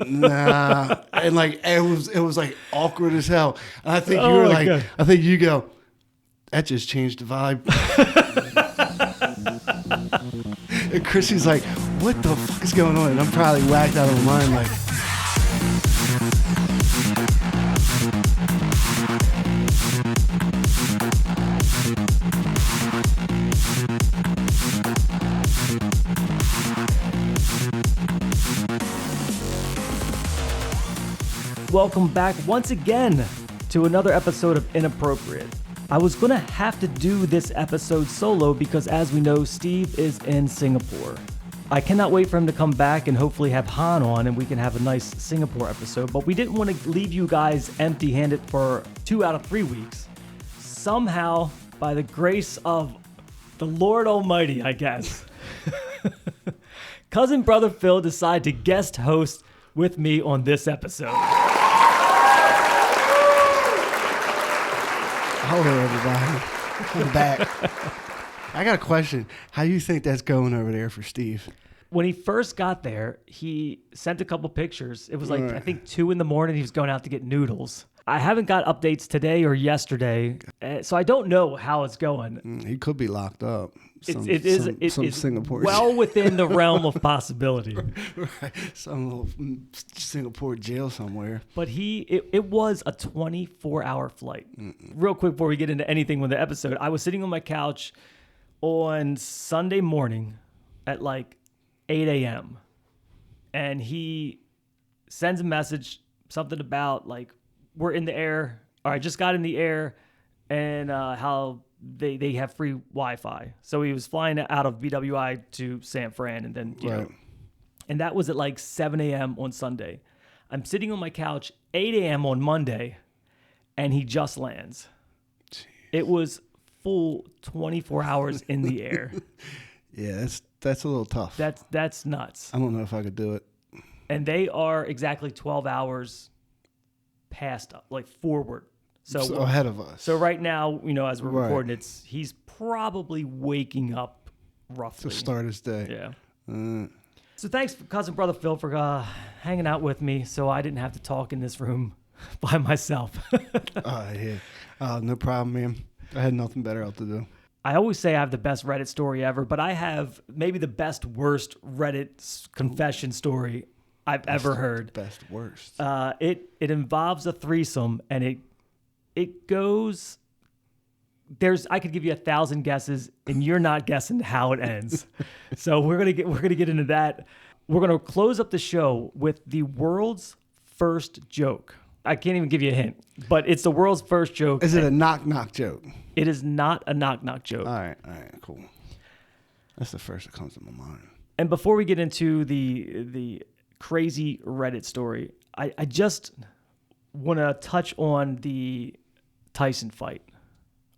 Nah, and like it was like awkward as hell. And I think you were like, God. I think you go, that just changed the vibe. And Chrissy's like, what the fuck is going on? And I'm probably whacked out of my mind, like. Welcome back once again to another episode of Inappropriate. I was going to have to do this episode solo because, as we know, Steve is in Singapore. I cannot wait for him to come back and hopefully have Han on and we can have a nice Singapore episode, but we didn't want to leave you guys empty-handed for 2 out of 3 weeks. Somehow, by the grace of the Lord Almighty, I guess, Cousin Brother Phil decided to guest host with me on this episode. Hello, everybody. I'm back. I got a question. How do you think that's going over there for Steve? When he first got there, he sent a couple pictures. It was like, I think 2 a.m. He was going out to get noodles. I haven't got updates today or yesterday, so I don't know how it's going. He could be locked up. It is Singapore well within the realm of possibility. Right. Some little Singapore jail somewhere. But it was a 24-hour flight. Real quick before we get into anything with the episode, I was sitting on my couch on Sunday morning at like 8 a.m. and he sends a message, something about like, we're in the air, or I just got in the air, and how they have free Wi-Fi. So he was flying out of BWI to San Fran, and then, you know, and that was at like 7 a.m. on Sunday. I'm sitting on my couch 8 a.m. on Monday, and he just lands. Jeez. It was full 24 hours in the air. Yeah, that's a little tough. That's nuts. I don't know if I could do it. And they are exactly 12 hours past, like forward. So ahead of us. So right now, you know, as we're recording, he's probably waking up roughly to start his day. Yeah. So thanks, Cousin Brother Phil, for hanging out with me so I didn't have to talk in this room by myself. Yeah. No problem, man. I had nothing better else to do. I always say I have the best Reddit story ever, but I have maybe the worst Reddit confession story I've ever heard. Best worst. It involves a threesome, and it goes. I could give you 1,000 guesses, and you're not guessing how it ends. So we're gonna get into that. We're gonna close up the show with the world's first joke. I can't even give you a hint, but it's the world's first joke. Is it a knock-knock joke? It is not a knock-knock joke. All right, cool. That's the first that comes to my mind. And before we get into the crazy Reddit story, I just want to touch on the Tyson fight,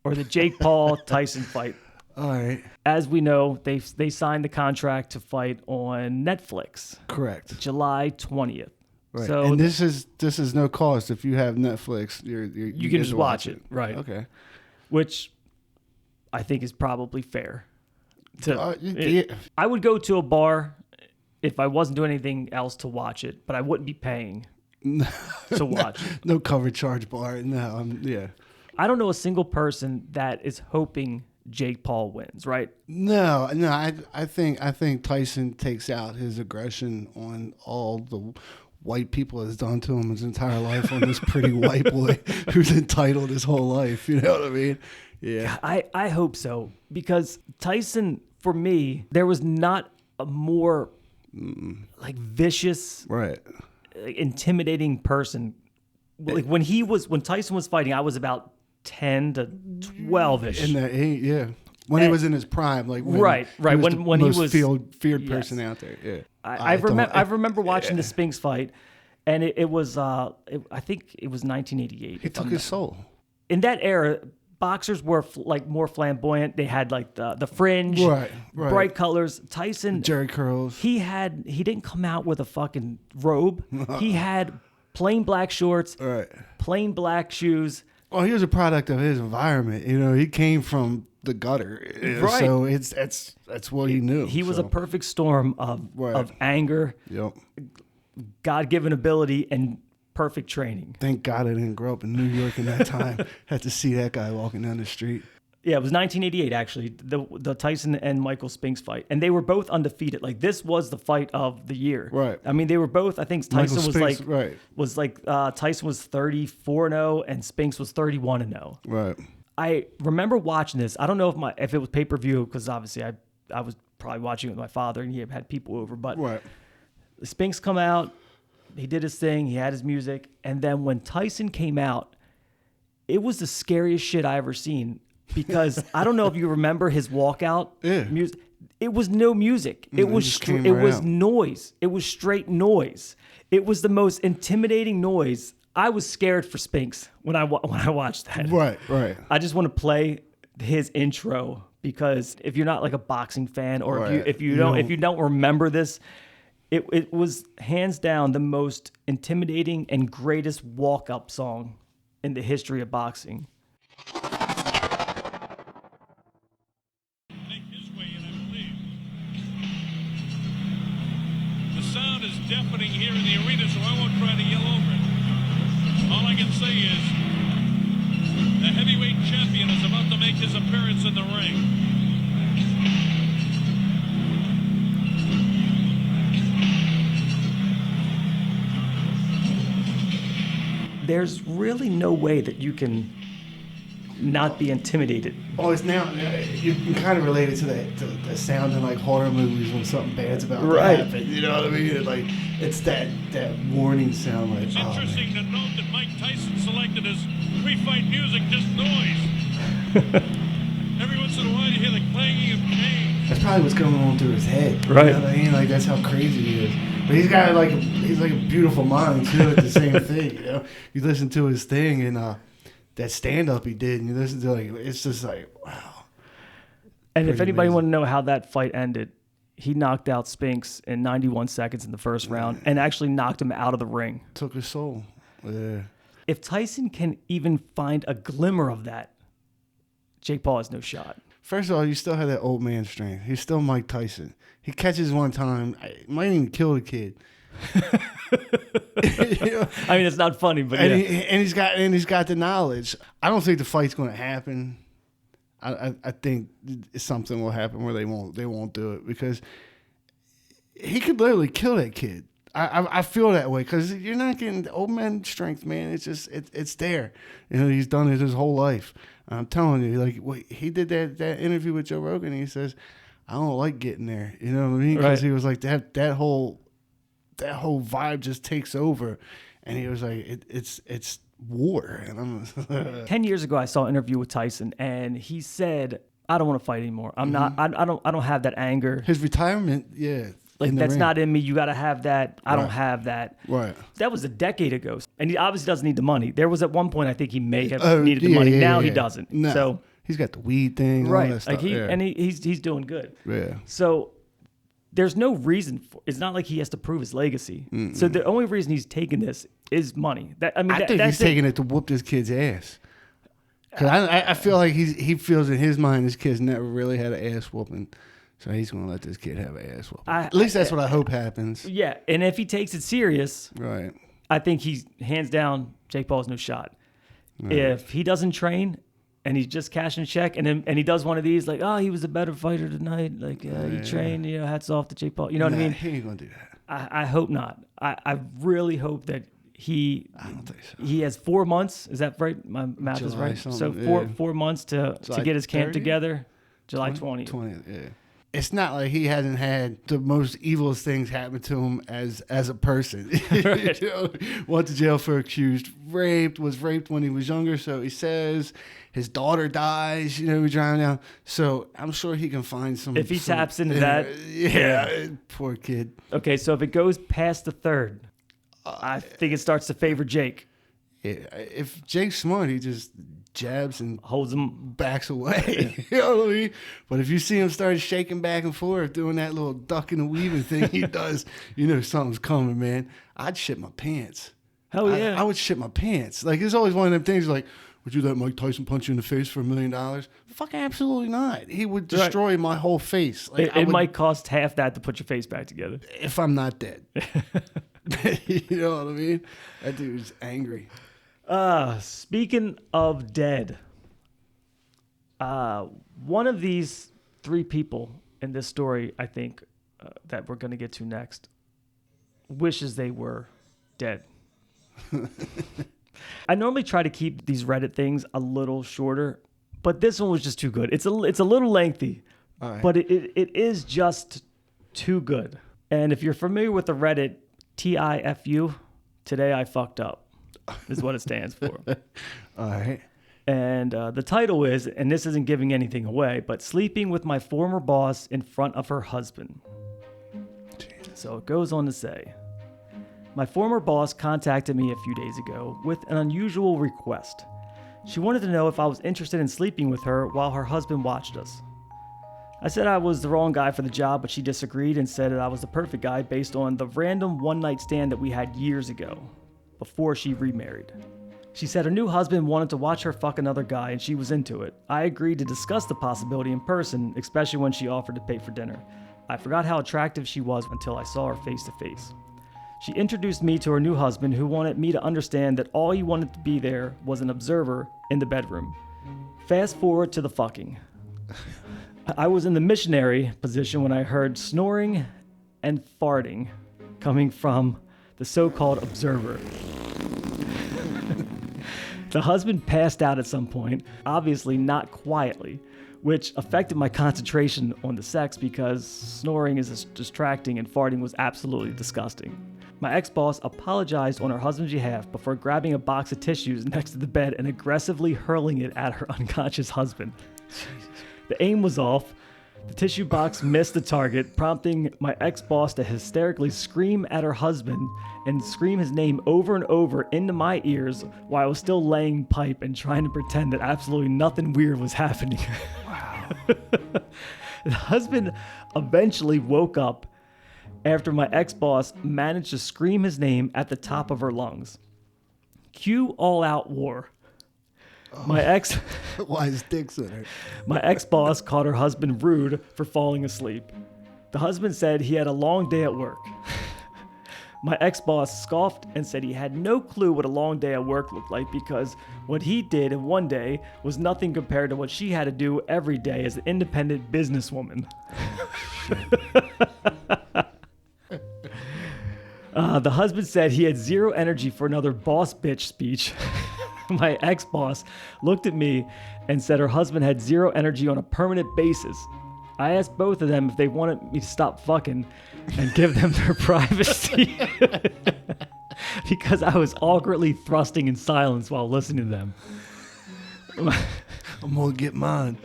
or the Jake Paul Tyson fight. All right. As we know, they signed the contract to fight on Netflix. Correct. July 20th. Right. So and this is no cost. If you have Netflix, you can just watch it. Right. Okay. Which I think is probably fair. Yeah. I would go to a bar if I wasn't doing anything else to watch it, but I wouldn't be paying to watch it. No cover charge bar. No. Yeah. I don't know a single person that is hoping Jake Paul wins, right? No. I think Tyson takes out his aggression on all the white people has done to him his entire life on this pretty white boy who's entitled his whole life. You know what I mean? Yeah. I hope so, because Tyson, for me, there was not a more like vicious, right, intimidating person. Like when Tyson was fighting, I was about 10 to 12ish. When he was in his prime, like when he was feared person out there. Yeah. I remember watching the Spinks fight, and it was I think it was 1988. He took his soul. In that era, boxers were like more flamboyant. They had like the fringe, right. bright colors. Tyson, Jerry curls. He didn't come out with a fucking robe. He had plain black shorts, plain black shoes. Well, he was a product of his environment. You know, he came from the gutter, right? So that's what he knew. He was a perfect storm of anger, God-given ability and perfect training. Thank God I didn't grow up in New York in that time. Had to see that guy walking down the street. Yeah, it was 1988 actually, the Tyson and Michael Spinks fight, and they were both undefeated. Like this was the fight of the year. Right. I mean, they were both. I think Tyson was Tyson was 34-0 and Spinks was 31-0. Right. I remember watching this. I don't know if it was pay-per-view because obviously I was probably watching it with my father and he had people over. But Right. Spinks come out, he did his thing, he had his music, and then when Tyson came out, it was the scariest shit I ever seen. Because I don't know if you remember his walkout music. It was no music. It was noise. It was straight noise. It was the most intimidating noise. I was scared for Spinks when I watched that. Right, right. I just want to play his intro because if you're not like a boxing fan or if you don't remember this, it was hands down the most intimidating and greatest walk-up song in the history of boxing. Deafening here in the arena, so I won't try to yell over it. All I can say is the heavyweight champion is about to make his appearance in the ring. There's really no way that you can not be intimidated. Oh, it's now you can kind of relate it to the sound in like horror movies when something bad's about to happen. You know what I mean? Like it's that warning sound. Like it's interesting to note that Mike Tyson selected his pre-fight music just noise. Every once in a while you hear the clanging of chains. That's probably what's going on through his head. Right. You know what I mean? Like that's how crazy he is. But he's got he's like a beautiful mind too. It's the same thing. You know, you listen to his thing and. That stand-up he did, and you listen to it's just like, wow. And if anybody want to know how that fight ended, he knocked out Spinks in 91 seconds in the first round and actually knocked him out of the ring. Took his soul. Yeah. If Tyson can even find a glimmer of that, Jake Paul has no shot. First of all, you still have that old man strength. He's still Mike Tyson. He catches one time, might even kill the kid. You know? I mean, it's not funny, but he's got the knowledge. I don't think the fight's going to happen. I think something will happen where they won't do it because he could literally kill that kid. I feel that way because you're not getting old man strength, man. It's just it's there. You know, he's done it his whole life. I'm telling you, like he did that interview with Joe Rogan. And he says, I don't like getting there. You know what I mean? Because he was like that whole vibe just takes over, and he was like, it's war. And I'm 10 years ago, I saw an interview with Tyson, and he said, I don't want to fight anymore. I'm not. I don't have that anger. His retirement, yeah. Like that's not in me. You got to have that. I don't have that. Right. That was a decade ago, and he obviously doesn't need the money. There was at one point I think he may have needed the money. Now he doesn't. No. So he's got the weed thing, right? All that stuff. Like he's doing good. Yeah. So there's no reason for. It's not like he has to prove his legacy. Mm-mm. So the only reason he's taking this is money. I think he's taking it to whoop this kid's ass. Because I feel like he feels in his mind this kid's never really had an ass whooping. So he's going to let this kid have an ass whooping. At least that's what I hope happens. Yeah, and if he takes it serious, right, I think he's hands down Jake Paul's no shot. Right. If he doesn't train and he's just cashing a check and he does one of these like, oh, he was a better fighter tonight, like he trained, hats off to Jake Paul. You know what I mean? He ain't going to do that. I hope not. I really hope that I don't think so. He has 4 months. Is that right? My math is right. So 4 months to get his camp together. July 20th. Yeah. It's not like he hasn't had the most evilest things happen to him as a person. Went to jail for was raped when he was younger, so he says. His daughter dies, driving down. So I'm sure he can find some. If he taps into that. Yeah, poor kid. Okay, so if it goes past the third, I think it starts to favor Jake. Yeah, if Jake's smart, he just jabs and holds him, backs away. You know what I mean? But if you see him start shaking back and forth, doing that little ducking and weaving thing he does, something's coming, man. I'd shit my pants. Hell yeah. I would shit my pants. Like, it's always one of them things like, would you let Mike Tyson punch you in the face for $1 million? Fuck, absolutely not. He would destroy my whole face. Like, it might cost half that to put your face back together. If I'm not dead. You know what I mean? That dude was angry. Speaking of dead, one of these three people in this story, I think, that we're going to get to next, wishes they were dead. I normally try to keep these Reddit things a little shorter, but this one was just too good. It's a little lengthy, but it is just too good. And if you're familiar with the Reddit, TIFU, today I fucked up, is what it stands for. All right. And the title is, and this isn't giving anything away, but sleeping with my former boss in front of her husband. Jesus. So it goes on to say, my former boss contacted me a few days ago with an unusual request. She wanted to know if I was interested in sleeping with her while her husband watched us. I said I was the wrong guy for the job, but she disagreed and said that I was the perfect guy based on the random one-night stand that we had years ago, before she remarried. She said her new husband wanted to watch her fuck another guy and she was into it. I agreed to discuss the possibility in person, especially when she offered to pay for dinner. I forgot how attractive she was until I saw her face to face. She introduced me to her new husband, who wanted me to understand that all he wanted to be there was an observer in the bedroom. Fast forward to the fucking. I was in the missionary position when I heard snoring and farting coming from the so-called observer. The husband passed out at some point, obviously not quietly, which affected my concentration on the sex because snoring is distracting and farting was absolutely disgusting. My ex-boss apologized on her husband's behalf before grabbing a box of tissues next to the bed and aggressively hurling it at her unconscious husband. Jesus. The aim was off. The tissue box missed the target, prompting my ex-boss to hysterically scream at her husband and scream his name over and over into my ears while I was still laying pipe and trying to pretend that absolutely nothing weird was happening. Wow. The husband eventually woke up after my ex-boss managed to scream his name at the top of her lungs. Cue all-out war. My ex... Why is dick in her? My ex-boss called her husband rude for falling asleep. The husband said he had a long day at work. My ex-boss scoffed and said he had no clue what a long day at work looked like because what he did in one day was nothing compared to what she had to do every day as an independent businesswoman. The husband said he had zero energy for another boss bitch speech. My ex-boss looked at me and said her husband had zero energy on a permanent basis. I asked both of them if they wanted me to stop fucking and give them their privacy because I was awkwardly thrusting in silence while listening to them. I'm gonna get mine.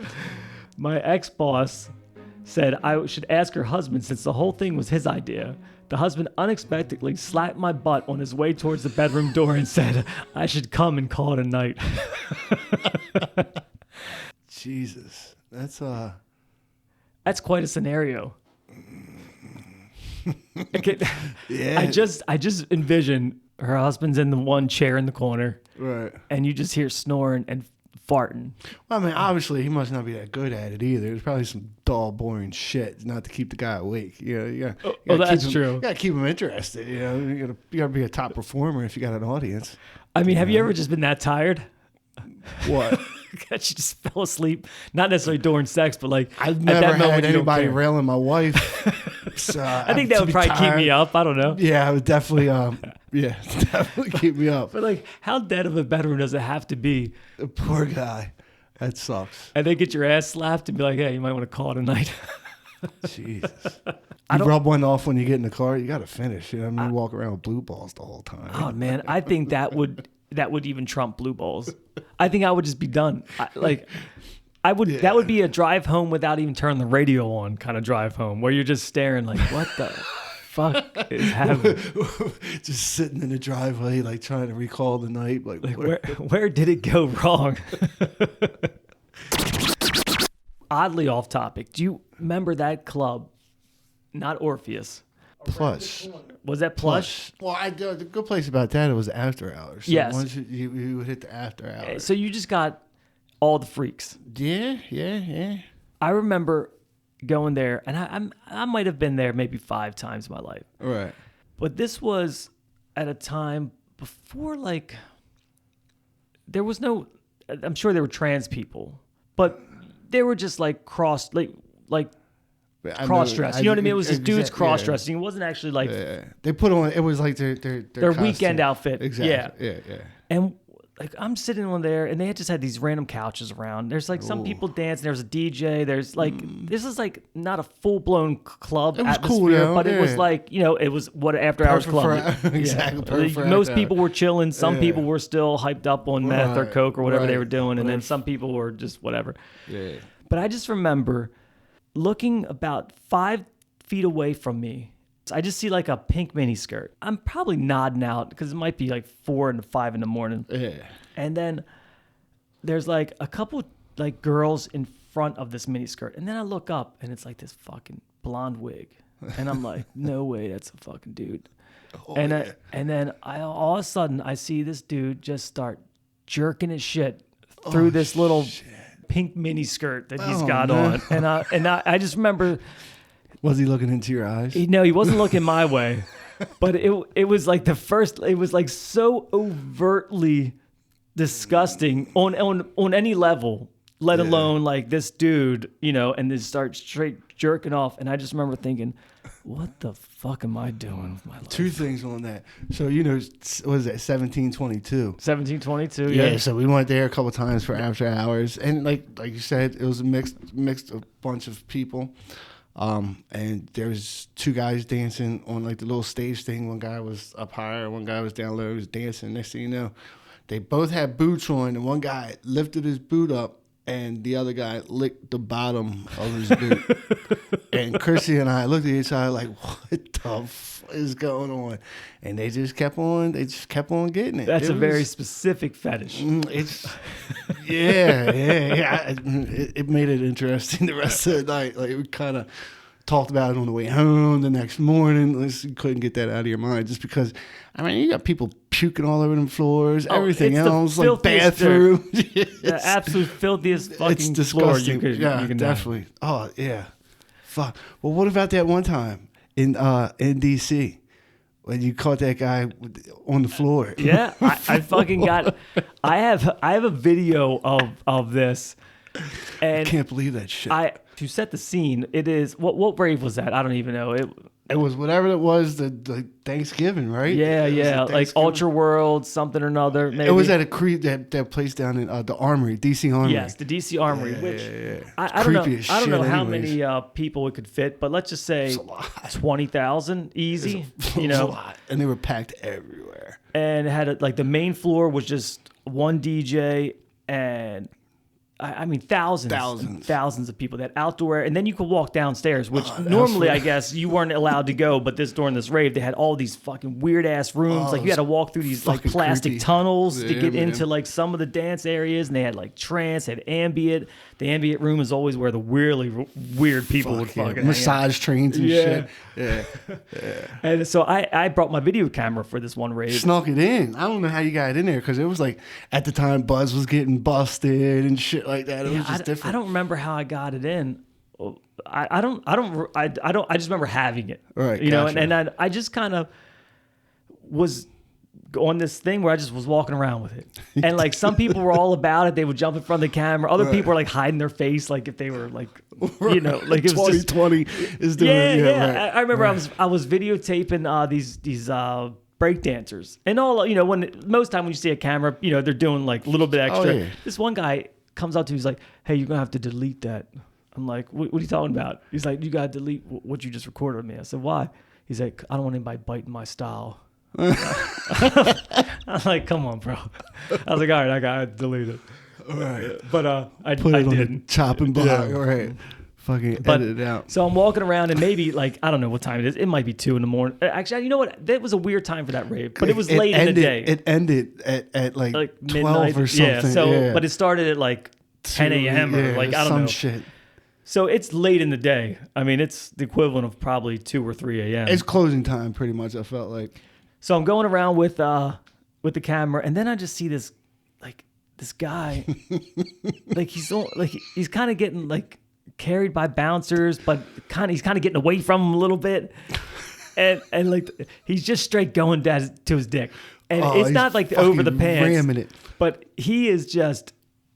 My ex-boss said I should ask her husband since the whole thing was his idea. The husband unexpectedly slapped my butt on his way towards the bedroom door and said I should come and call it a night. Jesus. That's quite a scenario. Okay. Yeah. I just envision her husband's in the one chair in the corner. Right. And you just hear snoring and farting. Well, I mean, obviously he must not be that good at it either. There's probably some dull, boring shit not to keep the guy awake. You gotta that's true. You gotta keep him interested. You gotta be a top performer if you got an audience. I mean, have you ever just been that tired? What? That you just fell asleep, not necessarily during sex, but like I've at never that moment had you don't anybody care. railing my wife. So I think that would probably keep me up. I don't know. Yeah, it would definitely. Definitely keep me up. But like, how dead of a bedroom does it have to be? The poor guy. That sucks. And they get your ass slapped and be like, "Hey, you might want to call it a night." Jesus. You rub one off when you get in the car. You got to finish. You walk around with blue balls the whole time. Oh man, I think that would even trump blue balls. I think I would just be done. That would be a drive home without even turning the radio on kind of drive home where you're just staring like, what the fuck is happening? Just sitting in the driveway, like trying to recall the night. Like where did it go wrong? Oddly off topic. Do you remember that club? Not Orpheus. Plush. Was that Plush? Well, the good place about that, it was after hours. So yes. Once you would hit the after hours. So you just got all the freaks. Yeah. I remember going there, and I might have been there maybe 5 times in my life. Right. But this was at a time before, like, there was no, I'm sure there were trans people, but they were just like cross-dressed. You know what I mean? It was just dudes cross-dressing. It wasn't actually like they put on. It was like their weekend outfit. Exactly. Yeah. And like I'm sitting on there, and they had just had these random couches around. There's like some people dancing. There's a DJ. There's like this is like not a full-blown club atmosphere, cool, you know? but it was like, you know, it was what after-hours club. Exactly. Most people were chilling. Some people were still hyped up on meth or coke or whatever they were doing, and then some people were just whatever. Yeah. But I just remember looking about 5 feet away from me. I just see like a pink mini skirt. I'm probably nodding out because it might be like 4 and 5 in the morning. Yeah. And then there's like a couple like girls in front of this mini skirt. And then I look up and it's like this fucking blonde wig. And I'm like, no way, that's a fucking dude. And then all of a sudden I see this dude just start jerking his shit through this little pink mini skirt that he's got on. And I just remember. Was he looking into your eyes? No, he wasn't looking my way, but it was like it was like so overtly disgusting on any level, let alone like this dude, you know, and then start straight jerking off. And I just remember thinking, what the fuck am I doing with my life? 2 things on that. So, you know, what is that, 1722? 1722, yeah. So we went there a couple times for after hours. And like you said, it was a mixed bunch of people. And there was 2 guys dancing on like the little stage thing. One guy was up higher, one guy was down low. He was dancing. Next thing you know, they both had boots on, and one guy lifted his boot up, and the other guy licked the bottom of his boot. And Chrissy and I looked at each other like, "What the fuck is going on?" And they just kept on. They just kept on getting it. That's a very specific fetish. It's yeah. It made it interesting the rest of the night. Like we kind of talked about it on the way home the next morning. You couldn't get that out of your mind just because. I mean, you got people puking all over them floors, everything else, like bathrooms. The absolute filthiest fucking it's disgusting. Floor you can definitely. Oh yeah, fuck. Well, what about that one time in DC when you caught that guy on the floor? Yeah, I fucking got. I have a video of this, and I can't believe that shit. To set the scene, it is what rave was that? I don't even know. It was whatever it was, the Thanksgiving, right? Yeah, like Ultra World, something or another. Maybe. It was at that place down in the Armory, DC Armory. Yes, the DC Armory, which I don't know how many people it could fit, but let's just say 20,000 easy. It was a lot. And they were packed everywhere. And it had like the main floor was just one DJ and. I mean, thousands of people. That outdoor, and then you could walk downstairs, which normally I guess you weren't allowed to go. But during this rave, they had all these fucking weird ass rooms. Like you had to walk through these like plastic creepy tunnels to get into like some of the dance areas. And they had like trance, had ambient. The ambient room is always where the really weird people would fucking massage trains and shit. Yeah. And so I brought my video camera for this one rave. Snuck it in. I don't know how you got it in there because it was like at the time Buzz was getting busted and shit like that. It was just different. I don't remember how I got it in. I just remember having it. Right. You know, and I just kind of was on this thing where I just was walking around with it. And like some people were all about it. They would jump in front of the camera. Other people were like hiding their face, like if they were like, you know, like it was 2020 is doing it. Yeah. Right. I remember I was videotaping these break dancers, and all, you know, when most time when you see a camera, you know, they're doing like a little bit extra. Oh, yeah. This one guy comes up to me, he's like, "Hey, you're gonna have to delete that." I'm like, what are you talking about? He's like, "You gotta delete what you just recorded of me." I said, "Why?" He's like, "I don't want anybody biting my style." I'm like, "Come on, bro." I was like, "All right, I gotta delete it." All right. But I put it on didn't. the chopping block. Yeah. Right. Fucking edit it out. So I'm walking around and maybe like, I don't know what time it is. It might be 2 a.m. Actually, you know what? That was a weird time for that rave, but it was late in the day. It ended at like 12 midnight or something. Yeah. So, but it started at like 10 a.m. or like, I don't know. Shit. So it's late in the day. I mean, it's the equivalent of probably 2 or 3 a.m. It's closing time pretty much, I felt like. So I'm going around with the camera, and then I just see this guy, like he's kind of getting like carried by bouncers, but he's kind of getting away from them a little bit. and like he's just straight going down to his dick, and it's he's not like over the fucking pants, ramming it. but he is just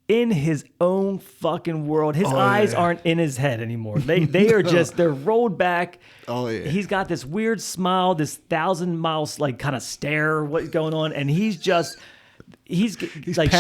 in his own fucking world. His eyes aren't in his head anymore. They are just, they're rolled back. Oh yeah. He's got this weird smile, this 1,000 miles like kind of stare, what's going on, and he's like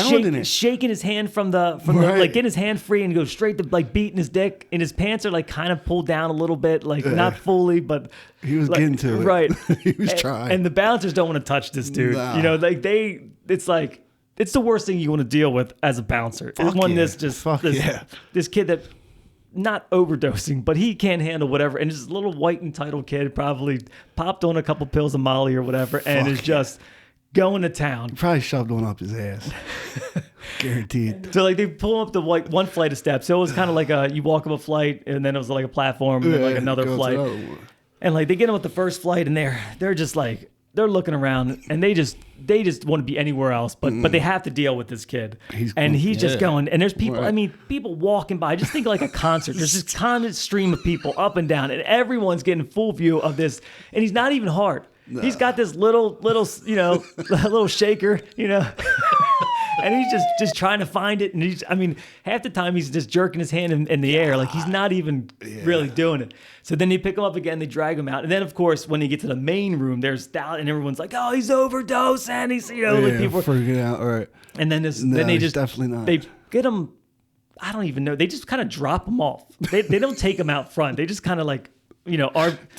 shaking his hand from the like getting his hand free and goes straight to like beating his dick, and his pants are like kind of pulled down a little bit, like not fully, but he was like, getting to it. Right. He was trying. And the bouncers don't want to touch this dude. Nah. You know, like it's like it's the worst thing you want to deal with as a bouncer. This kid that not overdosing, but he can't handle whatever, and this little white entitled kid probably popped on a couple pills of Molly or whatever, and is just going to town. He probably shoved one up his ass. Guaranteed. So like they pull up the one flight of steps. So it was kind of like you walk up a flight, and then it was like a platform, and then like another flight. And like they get him with the first flight, and they're just like they're looking around, and they just want to be anywhere else, but they have to deal with this kid. He's just going, and there's people. Right. I mean, people walking by. Just think like a concert. There's this constant stream of people up and down, and everyone's getting full view of this, and he's not even hard. No. He's got this little, little shaker, and he's just trying to find it. And half the time he's just jerking his hand in the air. Like he's not even really doing it. So then they pick him up again, they drag him out. And then of course, when they get to the main room, there's Stout and everyone's like, oh, he's overdosing. He's, like people are freaking out. All right. And then then they just, definitely not. They get him. I don't even know. They just kind of drop him off. They don't take him out front. They just kind of like, do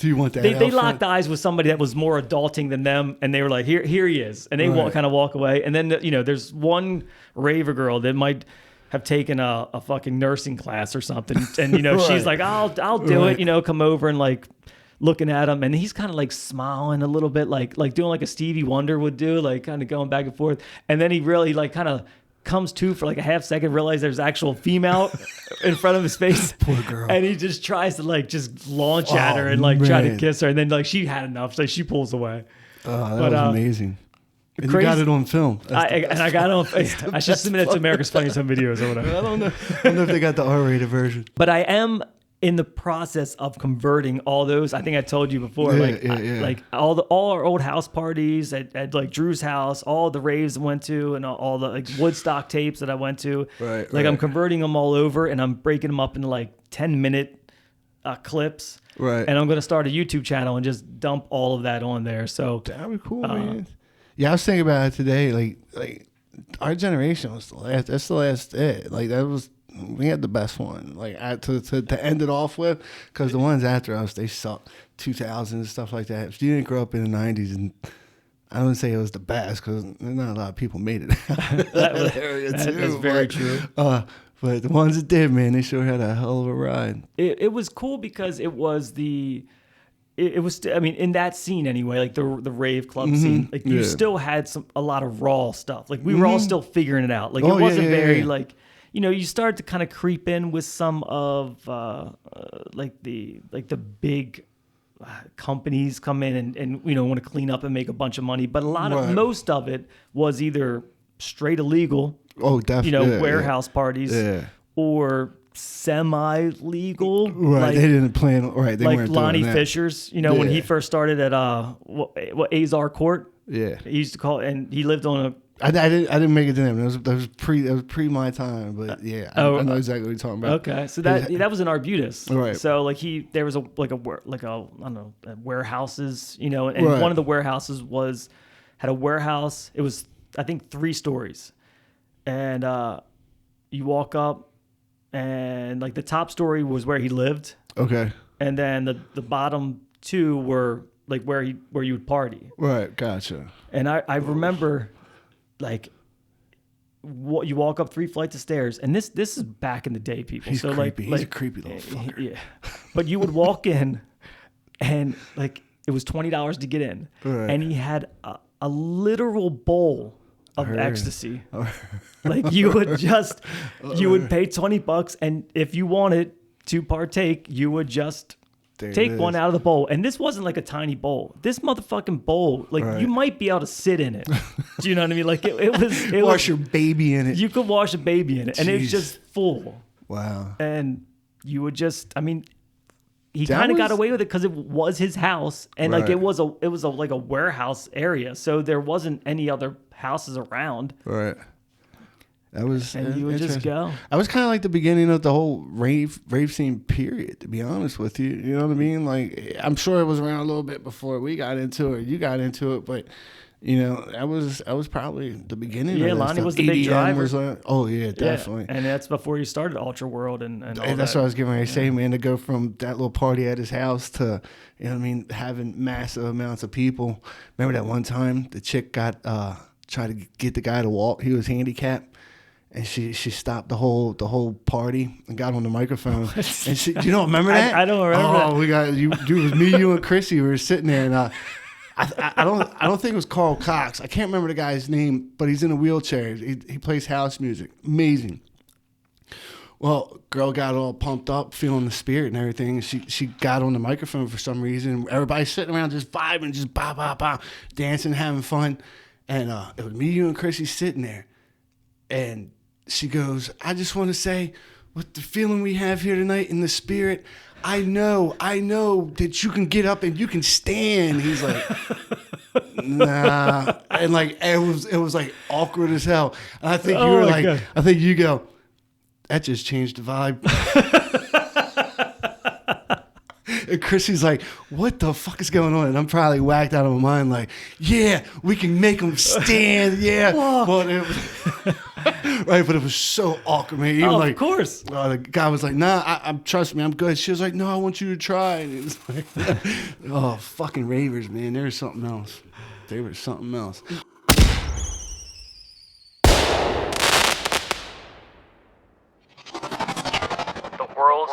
you want that? They locked eyes with somebody that was more adulting than them, and they were like, "Here he is," and they kind of walk away. And then there's one raver girl that might have taken a fucking nursing class or something, and she's like, "I'll do it," come over and like looking at him, and he's kind of like smiling a little bit, like doing like a Stevie Wonder would do, like kind of going back and forth, and then he really like kind of comes to for like a half second, realize there's actual female in front of his face. Poor girl. And he just tries to like just launch at her and like try to kiss her, and then like she had enough, so she pulls away. Oh, that was amazing. And you got it on film. I got it on. I should submit it to America's Funniest Home Videos or whatever. I don't know if they got the R-rated version. But I am in the process of converting all those. I think I told you before, like all our old house parties at like Drew's house, all the raves I went to, and all the like Woodstock tapes that I went to. Right. I'm converting them all over, and I'm breaking them up into like 10-minute clips. Right. And I'm going to start a YouTube channel and just dump all of that on there. So that'd be cool, man. Yeah, I was thinking about it today. Like our generation was the last. That's the last. Like that was. We had the best one, like to end it off with, because the ones after us, they sucked. 2000 and stuff like that. If you didn't grow up in the 90s, and I wouldn't say it was the best, because not a lot of people made it. That's very true. But the ones that did, man, they sure had a hell of a ride. It was cool because it was in that scene anyway, like the rave club scene, like you still had a lot of raw stuff. Like we were all still figuring it out. Like it wasn't very like. You start to kind of creep in with some of like the big companies come in and want to clean up and make a bunch of money, but most of it was either straight illegal. Oh, definitely. Warehouse parties, or semi-legal. Right, like, they didn't plan. Right, they like weren't Lonnie doing that. Fisher's. When he first started at Azar Court. Yeah, he used to call it, and he lived on a. I didn't make it to them. That was pre my time, but yeah, I know exactly what you're talking about. Okay, so that was in Arbutus, right? So like there was a warehouses, and one of the warehouses had a warehouse. It was I think 3 stories, and you walk up, and like the top story was where he lived. Okay, and then the bottom 2 were like where you would party. Right, gotcha. And I remember. Like, you walk up 3 flights of stairs, and this is back in the day, people. He's so creepy. He's a creepy little fucker. Yeah, but you would walk in, and like it was $20 to get in, and he had a literal bowl of ecstasy. Like you would would pay $20, and if you wanted to partake, you would just. Take one out of the bowl. And this wasn't like a tiny bowl. This motherfucking bowl, like you might be able to sit in it. Do you know what I mean? Like it was wash your baby in it. You could wash a baby in it. Jeez. And it was just full. Wow. And you would just, he That kind of got was- away with it because it was his house, and like Right. it was like a warehouse area, so there wasn't any other houses around, Right. That was and you would just interesting. go. I was kind of like the beginning of the whole rave scene period, to be honest with you. You know what I mean? Like, I'm sure it was around a little bit before we got into it, you got into it, but you know, that was probably the beginning. Yeah, of that Lonnie stuff. was the big EDM driver. was like, oh yeah, definitely. Yeah, and that's before you started Ultra World and all And that's that. what I was getting ready to say, man. To go from that little party at his house to, you know what I mean, having massive amounts of people. Remember that one time the chick got tried to get the guy to walk. He was handicapped, and she stopped the whole party and got on the microphone. And she, you don't remember that? I don't remember Oh, that. we got you. Dude, it was me, you, and Chrissy. We were sitting there, and I don't think it was Carl Cox. I can't remember the guy's name, but he's in a wheelchair. He plays house music. Amazing. Well, girl got all pumped up, feeling the spirit and everything. She got on the microphone for some reason. Everybody's sitting around just vibing, just bah, bah, bah, dancing, having fun. And it was me, you, and Chrissy sitting there. And she goes, I just want to say, with the feeling we have here tonight in the spirit, I know that you can get up and you can stand. He's like, nah. And like, it was like awkward as hell. And I think you Oh were my like, God. I think you go, that just changed the vibe. And Chrissy's like, what the fuck is going on? And I'm probably whacked out of my mind like, yeah, we can make them stand. Yeah. But it was, right, but it was so awkward, man. Even Oh, like, of course. the guy was like, nah, trust me, I'm good. She was like, no, I want you to try. And it was like, oh, fucking ravers, man. They were something else. They were something else. The world's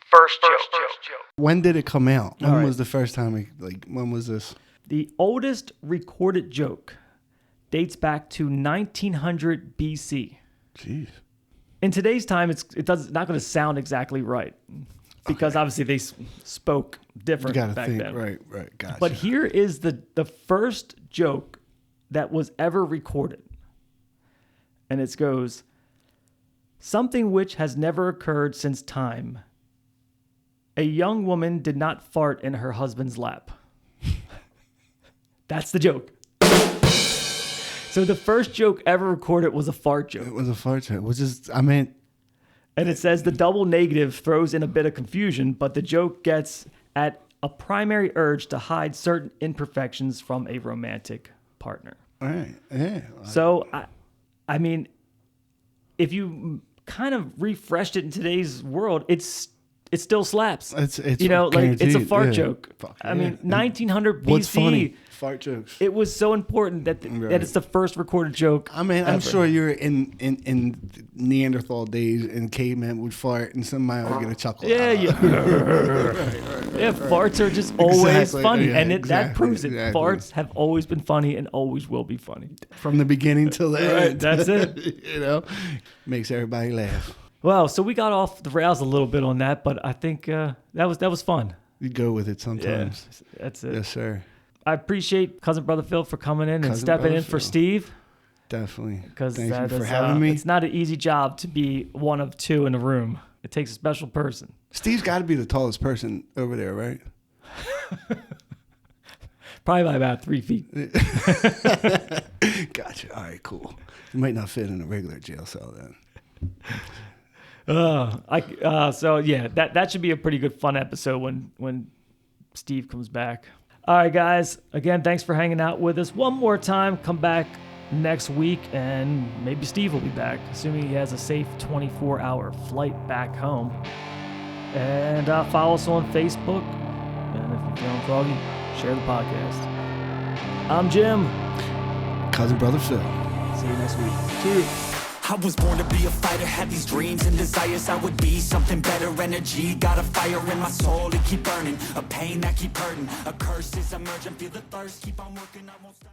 first joke. When did it come out? When All right. was the first time? When was this? The oldest recorded joke dates back to 1900 BC. Jeez. In today's time, it's not going to sound exactly right because obviously they spoke You different got to back think. then. Right. Gotcha. But here is the first joke that was ever recorded. And it goes, something which has never occurred since time. A young woman did not fart in her husband's lap. That's the joke. So the first joke ever recorded was a fart joke. It was a fart joke. Which is, I mean, And it says the double negative throws in a bit of confusion, but the joke gets at a primary urge to hide certain imperfections from a romantic partner. all right. Yeah. So, I mean, if you kind of refreshed it in today's world, it still slaps. It's you know, like it's a guaranteed, fart yeah. joke. Fuck, I mean, yeah. 1900 BC. What's funny? Fart jokes. It was so important that that it's the first recorded joke. I mean, I'm ever. sure you're in Neanderthal days and cavemen would fart and somebody would get a chuckle. Yeah, out. yeah. Yeah, farts are just always Exactly, funny, yeah, and that exactly, proves it. exactly. Farts have always been funny and always will be funny. From the beginning till the Right, end. that's it. You know, makes everybody laugh. Well, so we got off the rails a little bit on that, but I think that was fun. You go with it sometimes. That's it. Yes, sir. I appreciate Cousin Brother Phil for coming in and Cousin stepping Brother in for Phil. Steve. Definitely. Because Thank you for having me. It's not an easy job to be one of two in a room. It takes a special person. Steve's got to be the tallest person over there, right? Probably by about 3 feet. Gotcha. All right, cool. You might not fit in a regular jail cell then. So yeah, that should be a pretty good fun episode when Steve comes back. All right, guys. Again, thanks for hanging out with us. One more time, come back next week, and maybe Steve will be back, assuming he has a safe 24-hour flight back home. And follow us on Facebook. And if you're feeling froggy, share the podcast. I'm Jim. Cousin Brother Phil. See you next week. Cheers. I was born to be a fighter, had these dreams and desires. I would be something better, energy, got a fire in my soul to keep burning, a pain that keep hurting, a curse is emerging, feel the thirst, keep on working, I won't stop.